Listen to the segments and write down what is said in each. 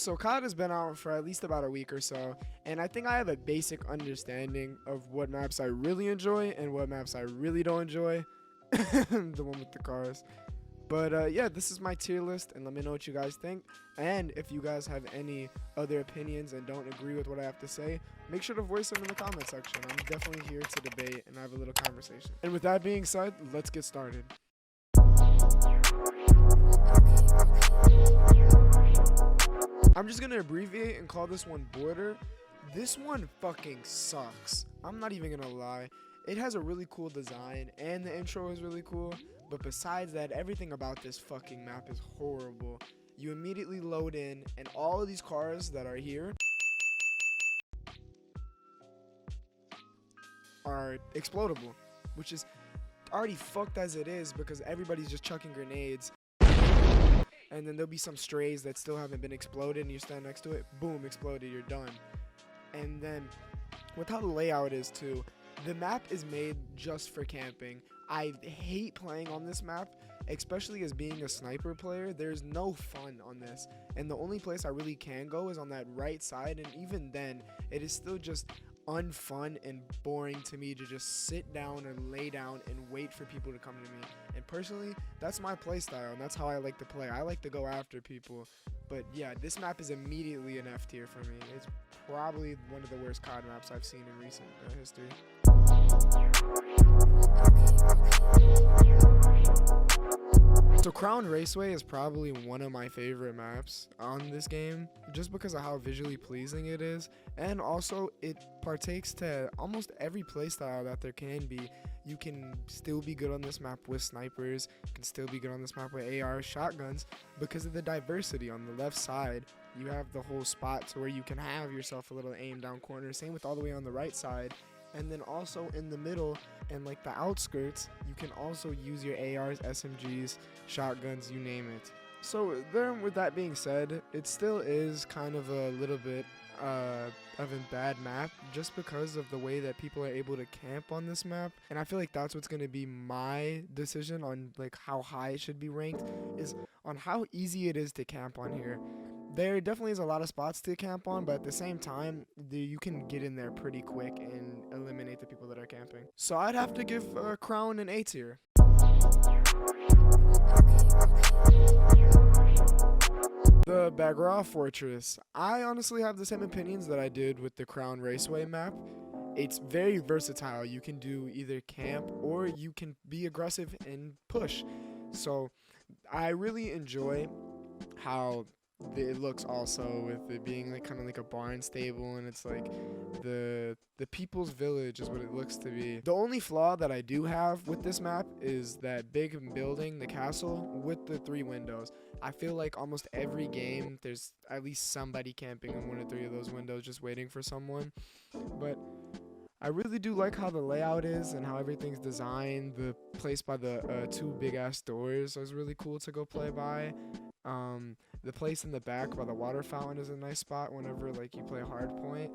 So COD has been out for at least about a week or so, and I think I have a basic understanding of what maps I really enjoy and what maps I really don't enjoy. The one with the cars. But yeah, this is my tier list, and let me know what you guys think. And if you guys have any other opinions and don't agree with what I have to say, make sure to voice them in the comment section. I'm definitely here to debate and have a little conversation. And with that being said, let's get started. I'm just gonna abbreviate and call this one Border. This one fucking sucks. I'm not even gonna lie. It has a really cool design and the intro is really cool, but besides that, everything about this fucking map is horrible. You immediately load in and all of these cars that are here are explodable, which is already fucked as it is because everybody's just chucking grenades. And then there'll be some strays that still haven't been exploded and you stand next to it, boom, exploded, you're done. And then with how the layout is too, the map is made just for camping. I hate playing on this map, especially as being a sniper player. There's no fun on this, and the only place I really can go is on that right side, and even then it is still just unfun and boring to me to just sit down and lay down and wait for people to come to me. And personally, that's my play style, and that's how I like to play. I like to go after people. But yeah, this map is immediately an F tier for me. It's probably one of the worst COD maps I've seen in recent history. So Crown Raceway is probably one of my favorite maps on this game, just because of how visually pleasing it is, and also it partakes to almost every playstyle that there can be. You can still be good on this map with snipers, you can still be good on this map with AR shotguns, because of the diversity. On the left side, you have the whole spot to where you can have yourself a little aim down corner, same with all the way on the right side. And then also in the middle and like the outskirts, you can also use your ARs, SMGs, shotguns, you name it. So then with that being said, it still is kind of a little bit of a bad map just because of the way that people are able to camp on this map. And I feel like that's what's going to be my decision on like how high it should be ranked, is on how easy it is to camp on here. There definitely is a lot of spots to camp on, but at the same time, you can get in there pretty quick and eliminate the people that are camping. So I'd have to give Crown an A tier. The Bagra Fortress. I honestly have the same opinions that I did with the Crown Raceway map. It's very versatile. You can do either camp or you can be aggressive and push. So I really enjoy how it looks also, with it being like kind of like a barn stable, and it's like the people's village is what it looks to be. The only flaw that I do have with this map is that big building, the castle with the 3 windows. I feel like almost every game there's at least somebody camping in 1 or 3 of those windows just waiting for someone. But I really do like how the layout is and how everything's designed. The place by the 2 big ass doors is really cool to go play by. The place in the back by the water fountain is a nice spot whenever like you play hardpoint.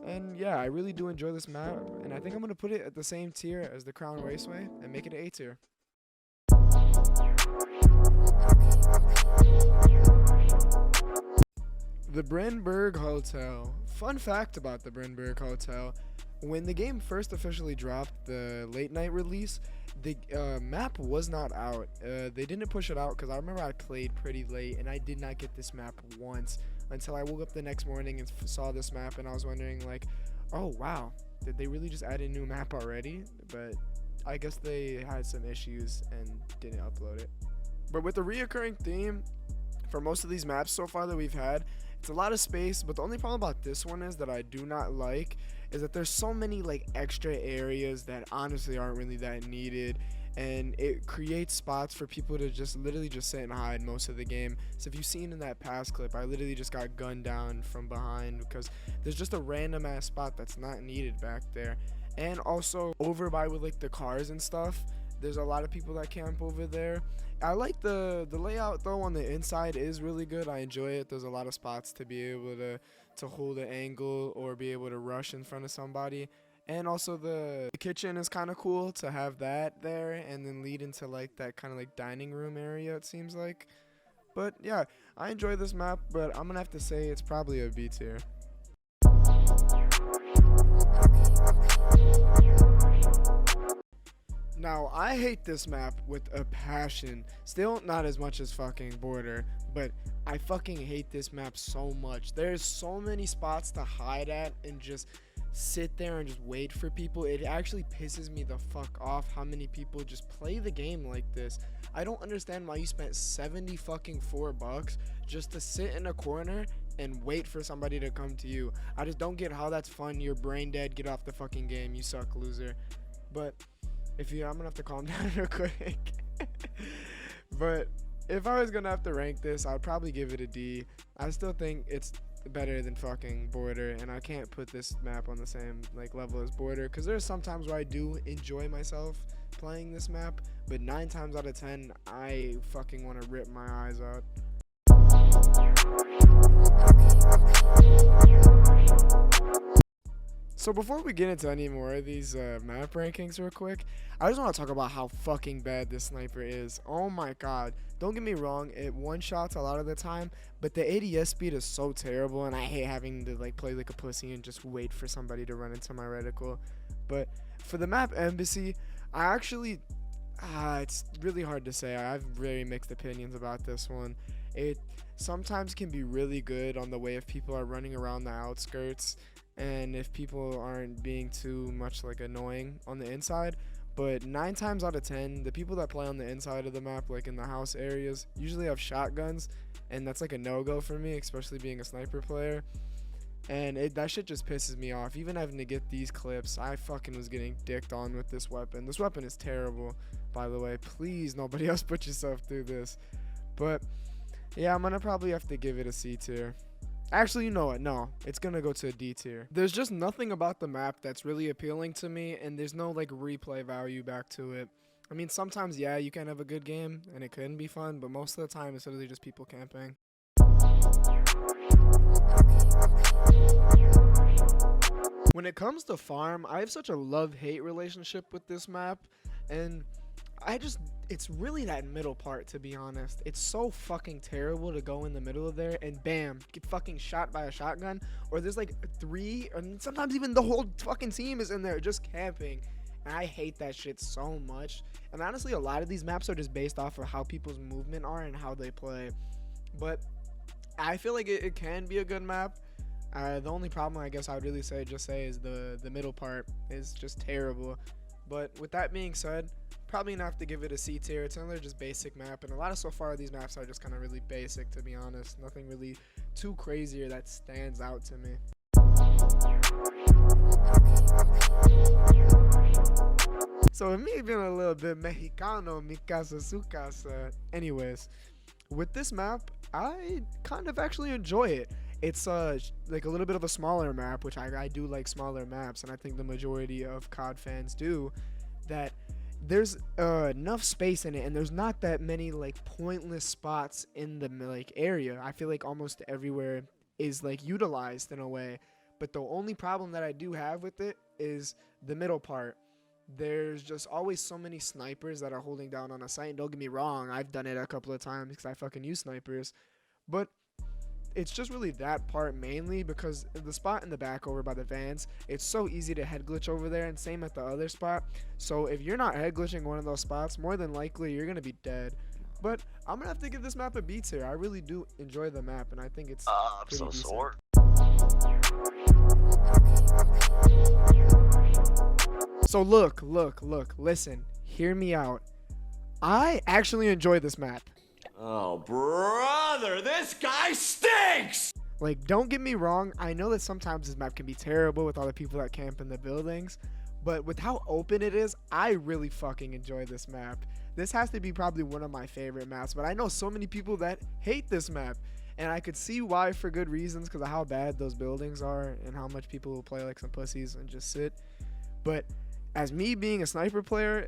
And yeah, I really do enjoy this map, and I think I'm going to put it at the same tier as the Crown Raceway and make it an A tier. The Breenbergh Hotel. Fun fact about the Breenbergh Hotel: when the game first officially dropped, the late night release, the map was not out. They didn't push it out because I remember I played pretty late and I did not get this map once until I woke up the next morning and saw this map, and I was wondering like, oh wow, did they really just add a new map already? But I guess they had some issues and didn't upload it. But with the reoccurring theme for most of these maps so far that we've had, it's a lot of space, but the only problem about this one is that I do not like is that there's so many like extra areas that honestly aren't really that needed, and it creates spots for people to just literally just sit and hide most of the game. So if you've seen in that past clip, I literally just got gunned down from behind because there's just a random ass spot that's not needed back there. And also over by with like the cars and stuff, there's a lot of people that camp over there. I like the layout though on the inside is really good. I enjoy it. There's a lot of spots to be able to hold an angle or be able to rush in front of somebody. And also the kitchen is kind of cool to have that there and then lead into like that kind of like dining room area, it seems like. But yeah, I enjoy this map, but I'm gonna have to say it's probably a B tier. Now, I hate this map with a passion. Still not as much as fucking Border, but I fucking hate this map so much. There's so many spots to hide at and just sit there and just wait for people. It actually pisses me the fuck off how many people just play the game like this. I don't understand why you spent 70 fucking $4 just to sit in a corner and wait for somebody to come to you. I just don't get how that's fun. You're brain dead. Get off the fucking game. You suck, loser. But I'm gonna have to calm down real quick. But if I was gonna have to rank this, I'd probably give it a D. I still think it's better than fucking Border, and I can't put this map on the same like level as Border, because there's some times where I do enjoy myself playing this map, but 9 times out of 10 I fucking want to rip my eyes out. So before we get into any more of these map rankings real quick, I just want to talk about how fucking bad this sniper is. Oh my god. Don't get me wrong, it one-shots a lot of the time, but the ADS speed is so terrible, and I hate having to like play like a pussy and just wait for somebody to run into my reticle. But for the map Embassy, I actually, it's really hard to say. I have very mixed opinions about this one. It sometimes can be really good on the way if people are running around the outskirts, and if people aren't being too much like annoying on the inside. But 9 times out of 10, the people that play on the inside of the map, like in the house areas, usually have shotguns, and that's like a no-go for me, especially being a sniper player. And that shit just pisses me off. Even having to get these clips, I fucking was getting dicked on with this weapon. This weapon is terrible, by the way. Please, nobody else put yourself through this. But yeah, I'm gonna probably have to give it a C tier. Actually, you know what? No, it's gonna go to a D tier. There's just nothing about the map that's really appealing to me, and there's no like replay value back to it. I mean, sometimes, yeah, you can have a good game, and it can be fun, but most of the time, it's literally just people camping. When it comes to farm, I have such a love-hate relationship with this map, and it's really that middle part, to be honest. It's so fucking terrible to go in the middle of there and bam, get fucking shot by a shotgun, or there's like 3, and sometimes even the whole fucking team is in there just camping. And I hate that shit so much. And honestly, a lot of these maps are just based off of how people's movement are and how they play. But I feel like it can be a good map. The only problem I guess I would really say is the middle part is just terrible. But with that being said, probably gonna have to give it a C tier. It's another just basic map, and a lot of so far these maps are just kind of really basic, to be honest. Nothing really too crazy or that stands out to me. So with me being a little bit Mexicano, mi casa su casa. Anyways, with this map, I kind of actually enjoy it. It's like a little bit of a smaller map, which I do like smaller maps, and I think the majority of COD fans do. That there's enough space in it, and there's not that many like pointless spots in the like area. I feel like almost everywhere is like utilized in a way, but the only problem that I do have with it is the middle part. There's just always so many snipers that are holding down on a site, and don't get me wrong, I've done it a couple of times because I fucking use snipers, but it's just really that part mainly, because the spot in the back over by the vans, it's so easy to head glitch over there, and same at the other spot. So if you're not head glitching one of those spots, more than likely you're gonna be dead. But I'm gonna have to give this map a B tier. I really do enjoy the map, and I think it's I'm pretty so decent. sore. So look, listen, hear me out. I actually enjoy this map. Oh, brother, this guy stinks! Like, don't get me wrong, I know that sometimes this map can be terrible with all the people that camp in the buildings, but with how open it is, I really fucking enjoy this map. This has to be probably one of my favorite maps, but I know so many people that hate this map, and I could see why, for good reasons, because of how bad those buildings are and how much people will play like some pussies and just sit. But as me being a sniper player,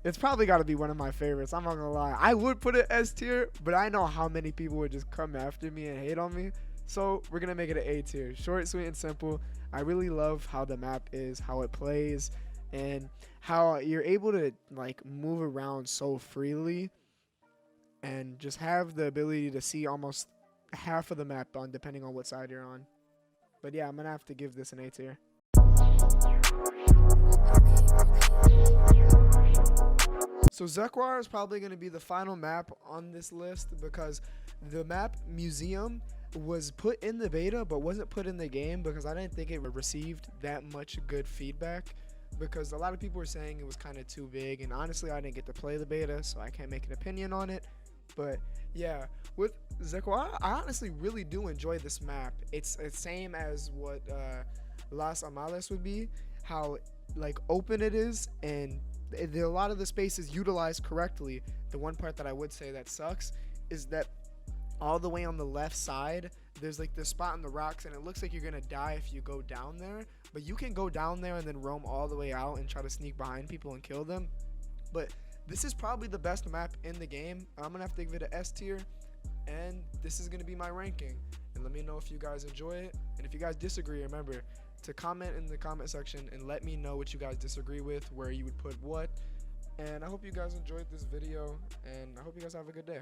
it's probably got to be one of my favorites. I'm not gonna lie. I would put it S tier, but I know how many people would just come after me and hate on me. So we're gonna make it an A tier. Short, sweet, and simple. I really love how the map is, how it plays, and how you're able to like move around so freely. and just have the ability to see almost half of the map on depending on what side you're on. But yeah, I'm gonna have to give this an A tier. So Zekwar is probably going to be the final map on this list because the map Museum was put in the beta but wasn't put in the game because I didn't think it received that much good feedback, because a lot of people were saying it was kind of too big, and honestly I didn't get to play the beta, so I can't make an opinion on it. But yeah, with Zekwar, I honestly really do enjoy this map. It's the same as what Las Amales would be, how like open it is, and a lot of the space is utilized correctly. The one part that I would say that sucks is that all the way on the left side there's like this spot in the rocks, and it looks like you're gonna die if you go down there, but you can go down there and then roam all the way out and try to sneak behind people and kill them. But this is probably the best map in the game. I'm gonna have to give it an S tier, and this is gonna be my ranking. And let me know if you guys enjoy it, and if you guys disagree, remember to comment in the comment section and let me know what you guys disagree with, where you would put what. And I hope you guys enjoyed this video, and I hope you guys have a good day.